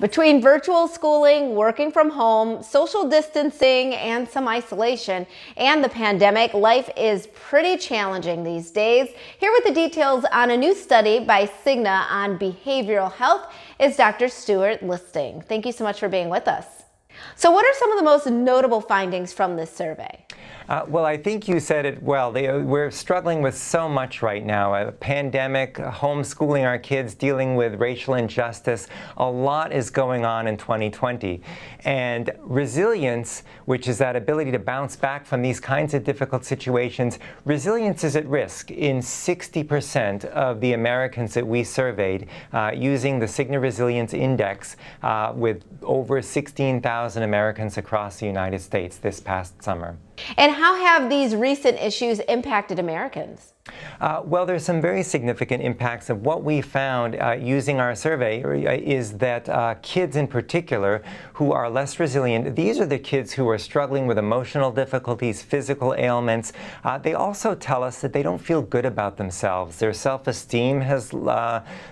Between virtual schooling, working from home, social distancing, and some isolation, and the pandemic, life is pretty challenging these days. Here with the details on a new study by Cigna on behavioral health is Dr. Stuart Listing. Thank you so much for being with us. So what are some of the most notable findings from this survey? Well, I think you said it well. We're struggling with so much right now. A pandemic, homeschooling our kids, dealing with racial injustice. A lot is going on in 2020. And resilience, which is that ability to bounce back from these kinds of difficult situations, resilience is at risk in 60% of the Americans that we surveyed using the Cigna Resilience Index with over 16,000 Americans across the United States this past summer. And how have these recent issues impacted Americans? Well, there's some very significant impacts of what we found using our survey is that kids in particular who are less resilient, these are the kids who are struggling with emotional difficulties, physical ailments. They also tell us that they don't feel good about themselves. Their self-esteem has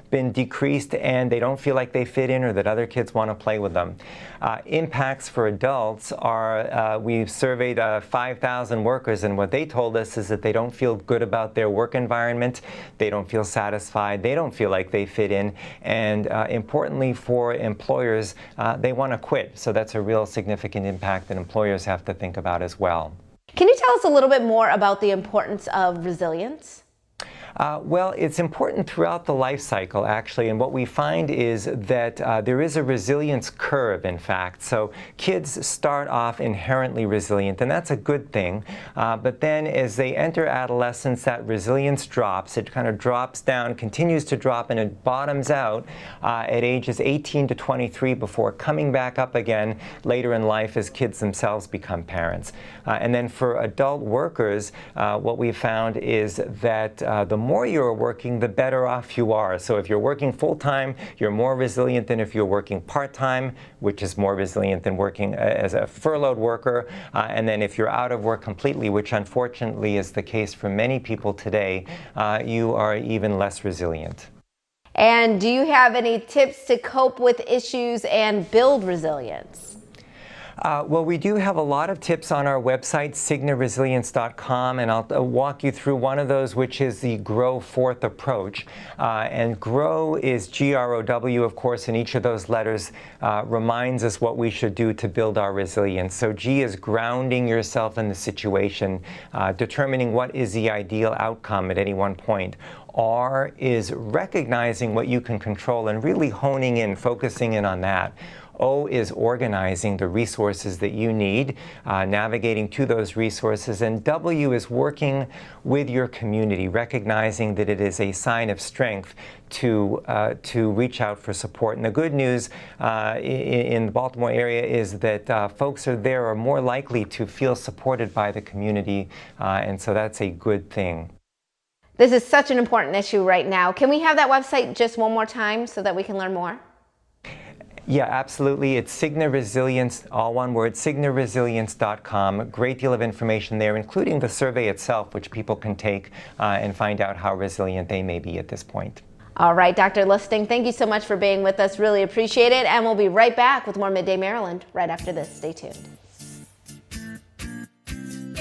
been decreased and they don't feel like they fit in or that other kids want to play with them. Impacts for adults are, we've surveyed 5,000 workers, and what they told us is that they don't feel good about their work environment, they don't feel satisfied, they don't feel like they fit in, and importantly for employers, they want to quit. So that's a real significant impact that employers have to think about as well. Can you tell us a little bit more about the importance of resilience? Well, it's important throughout the life cycle, actually, and what we find is that there is a resilience curve, in fact. So kids start off inherently resilient, and that's a good thing. But then as they enter adolescence, that resilience drops. It kind of drops down, continues to drop, and it bottoms out at ages 18 to 23 before coming back up again later in life as kids themselves become parents. And then for adult workers, what we found is that the more you're working, the better off you are. So if you're working full-time, you're more resilient than if you're working part-time, which is more resilient than working as a furloughed worker. And then if you're out of work completely, which unfortunately is the case for many people today, you are even less resilient. And do you have any tips to cope with issues and build resilience? Well, we do have a lot of tips on our website, cignaresilience.com, and I'll walk you through one of those, which is the Grow Forth approach. And GROW is G-R-O-W, of course, and each of those letters reminds us what we should do to build our resilience. So G is grounding yourself in the situation, determining what is the ideal outcome at any one point. R is recognizing what you can control and really honing in, focusing in on that. O is organizing the resources that you need, navigating to those resources. And W is working with your community, recognizing that it is a sign of strength to reach out for support. And the good news in the Baltimore area is that folks are more likely to feel supported by the community, and so that's a good thing. This is such an important issue right now. Can we have that website just one more time so that we can learn more? Yeah, absolutely. It's Cigna Resilience, all one word, cignaresilience.com. A great deal of information there, including the survey itself, which people can take and find out how resilient they may be at this point. All right, Dr. Listing, thank you so much for being with us. Really appreciate it. And we'll be right back with more Midday Maryland right after this. Stay tuned.